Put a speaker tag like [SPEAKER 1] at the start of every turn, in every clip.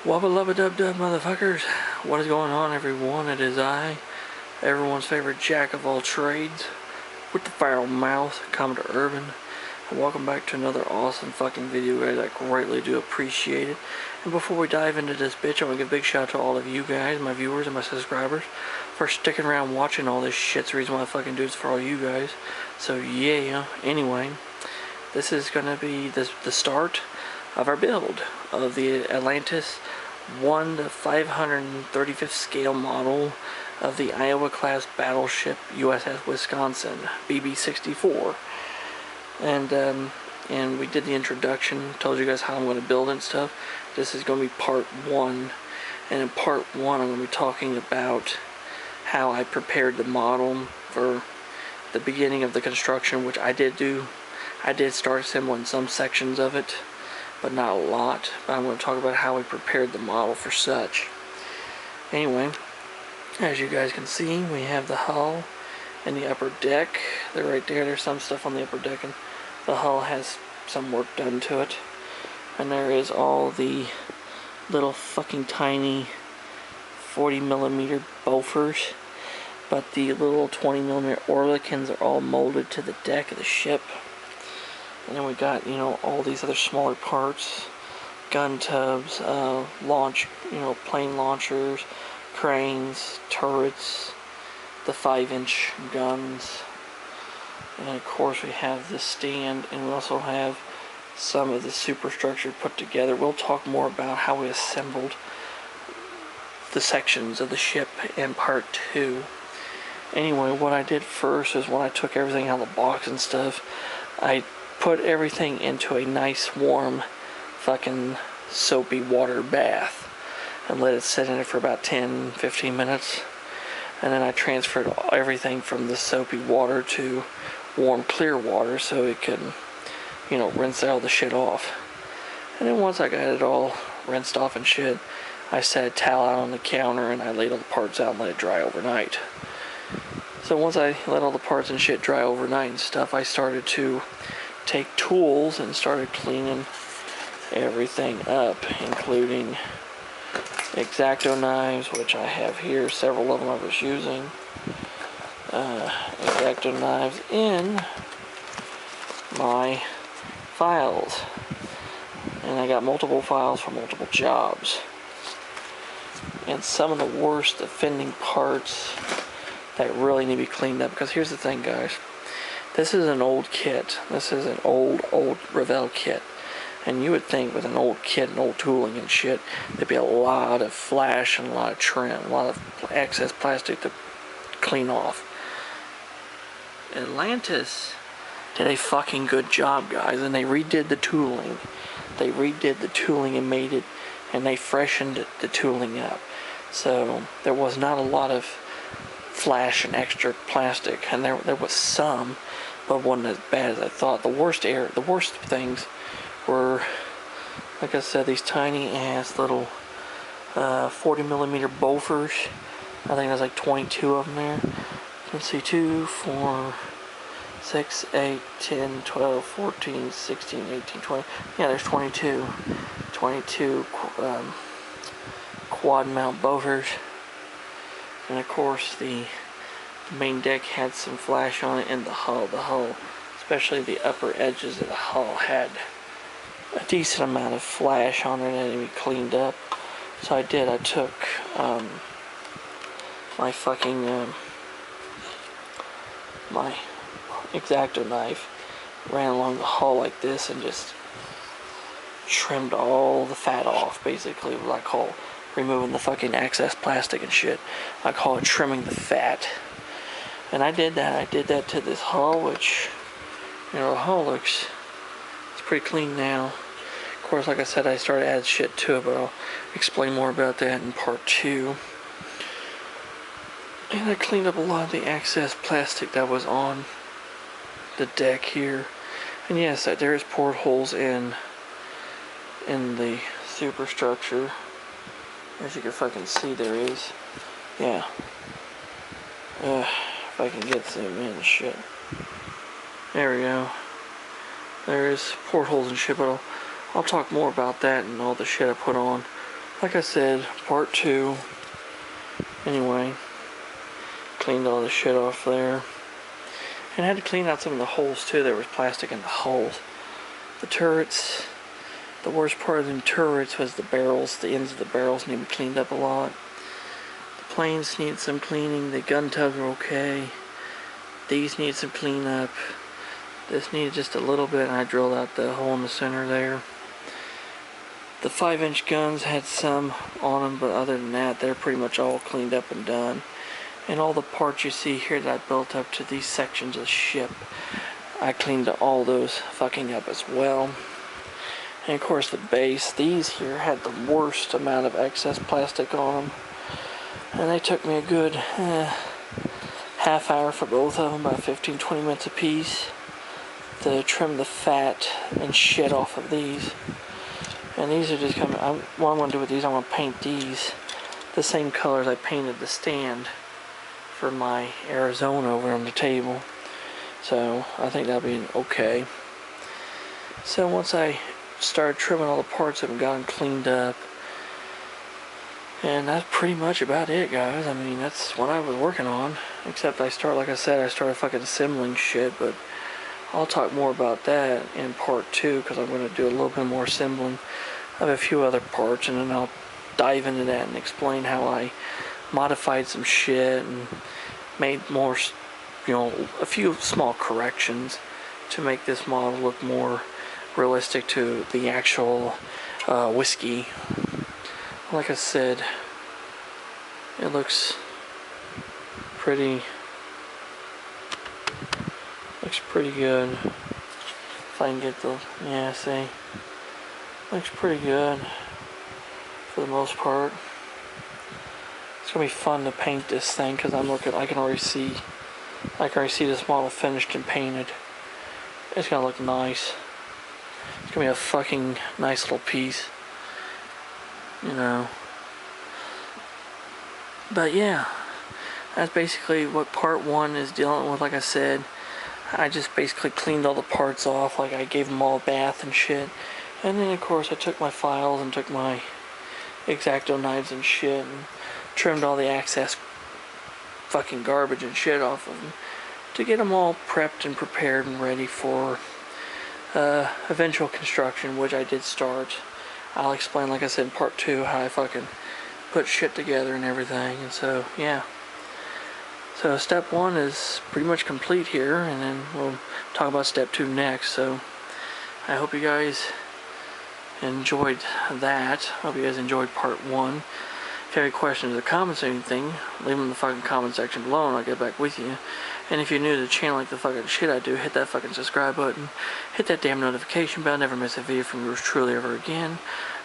[SPEAKER 1] Wubba lubba dub dub motherfuckers. What is going on, everyone? It is I, everyone's favorite jack of all trades, with the foul mouth, coming to Urban. And welcome back to another awesome fucking video, guys. I greatly do appreciate it. And before we dive into this bitch, I want to give a big shout out to all of you guys, my viewers and my subscribers, for sticking around watching all this shit. It's the reason why I fucking do this for all you guys. So yeah, anyway, this is gonna be the start of our build of the Atlantis 1 to 535th scale model of the Iowa-class battleship USS Wisconsin, BB-64. And we did the introduction, told you guys how I'm going to build it and stuff. This is going to be part 1, and in part 1 I'm going to be talking about how I prepared the model for the beginning of the construction, which I did do. I did start assembling some sections of it, but not a lot. But I'm going to talk about how we prepared the model for such. Anyway, as you guys can see, we have the hull and the upper deck. They're right there. There's some stuff on the upper deck, and the hull has some work done to it. And there is all the little fucking tiny 40mm Bofors, but the little 20mm Oerlikons are all molded to the deck of the ship. And then we got, you know, all these other smaller parts, gun tubs, plane launchers, cranes, turrets, the 5-inch guns, and of course we have the stand, and we also have some of the superstructure put together. We'll talk more about how we assembled the sections of the ship in part 2. Anyway, what I did first is when I took everything out of the box and stuff, I put everything into a nice warm fucking soapy water bath and let it sit in it for about 10-15 minutes, and then I transferred everything from the soapy water to warm clear water so it can, you know, rinse all the shit off. And then once I got it all rinsed off and shit, I set a towel out on the counter and I laid all the parts out and let it dry overnight. So once I let all the parts and shit dry overnight and stuff, I started to take tools and started cleaning everything up, including X-Acto knives, which I have here, several of them I was using. X-Acto knives in my files, and I got multiple files for multiple jobs. And some of the worst offending parts that really need to be cleaned up, because here's the thing, guys. This is an old kit. This is an old Revell kit. And you would think with an old kit and old tooling and shit, there'd be a lot of flash and a lot of trim, a lot of excess plastic to clean off. Atlantis did a fucking good job, guys, and they redid the tooling. They redid the tooling and made it, and they freshened the tooling up. So there was not a lot of flash and extra plastic, and there was some, but wasn't as bad as I thought. The worst things were, like I said, these tiny ass little 40mm Bofors. I think there's like 22 of them there. Let's see, 2, 4, 6, 8, 10, 12, 14, 16, 18, 20. Yeah, there's 22 quad mount Bofors. And of course the main deck had some flash on it, and the hull, especially the upper edges of the hull, had a decent amount of flash on it and it be cleaned up. So I took my fucking my X-Acto knife, ran along the hull like this and just trimmed all the fat off, basically what I call removing the fucking excess plastic and shit. I call it trimming the fat. And I did that to this hull, which, you know, the hull it's pretty clean now. Of course, like I said, I started adding shit to it, but I'll explain more about that in part 2. And I cleaned up a lot of the excess plastic that was on the deck here. And yes, there is portholes in the superstructure. As you can fucking see, there is. Yeah. If I can get zoom in and shit. There we go. There is portholes and shit, but I'll talk more about that and all the shit I put on like I said, part 2. Anyway, cleaned all the shit off there. And I had to clean out some of the holes too. There was plastic in the holes. The turrets, the worst part of them turrets was the barrels. The ends of the barrels need to be cleaned up a lot. The planes need some cleaning. The gun tubs are okay. These need some cleanup. This needed just a little bit, and I drilled out the hole in the center there. The 5-inch guns had some on them, but other than that, they're pretty much all cleaned up and done. And all the parts you see here that I built up to these sections of the ship, I cleaned all those fucking up as well. And of course the base, these here had the worst amount of excess plastic on them. And they took me a good half hour for both of them, about 15-20 minutes a piece, to trim the fat and shit off of these. And these are just coming, what I'm going to do with these, I'm going to paint these the same colors I painted the stand for my Arizona over on the table. So I think that'll be okay. So once I started trimming all the parts of them, got them cleaned up, and that's pretty much about it, guys. I mean, that's what I was working on, except like I said, I started fucking assembling shit, but I'll talk more about that in part 2, because I'm going to do a little bit more assembling of a few other parts, and then I'll dive into that and explain how I modified some shit and made more, a few small corrections to make this model look more realistic to the actual whiskey. Like I said, it looks pretty good. If I can get the, yeah, see, looks pretty good for the most part. It's gonna be fun to paint this thing, because I can already see this model finished and painted. It's gonna look nice. It's gonna be a fucking nice little piece, But yeah, that's basically what part 1 is dealing with. Like I said, I just basically cleaned all the parts off, like I gave them all a bath and shit. And then of course I took my files and took my X-Acto knives and shit and trimmed all the excess fucking garbage and shit off of them to get them all prepped and prepared and ready for eventual construction, which I did start. I'll explain, like I said, in part 2, how I fucking put shit together and everything. And so, yeah. So step 1 is pretty much complete here, and then we'll talk about step 2 next. So I hope you guys enjoyed that. I hope you guys enjoyed part 1. If you have any questions or comments or anything, leave them in the fucking comment section below and I'll get back with you. And if you're new to the channel, like the fucking shit I do, hit that fucking subscribe button. Hit that damn notification bell. Never miss a video from yours truly ever again.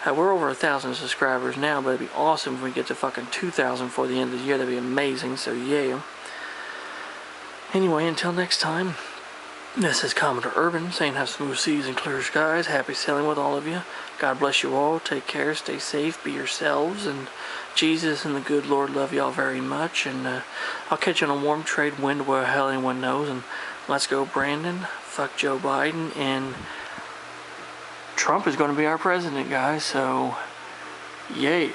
[SPEAKER 1] We're over 1,000 subscribers now, but it'd be awesome if we get to fucking 2,000 before the end of the year. That'd be amazing, so yeah. Anyway, until next time, this is Commodore Urban saying have smooth seas and clear skies. Happy sailing with all of you. God bless you all. Take care. Stay safe. Be yourselves. And Jesus and the good Lord love y'all very much. And I'll catch you on a warm trade wind where hell anyone knows. And let's go, Brandon. Fuck Joe Biden. And Trump is going to be our president, guys. So, yeah.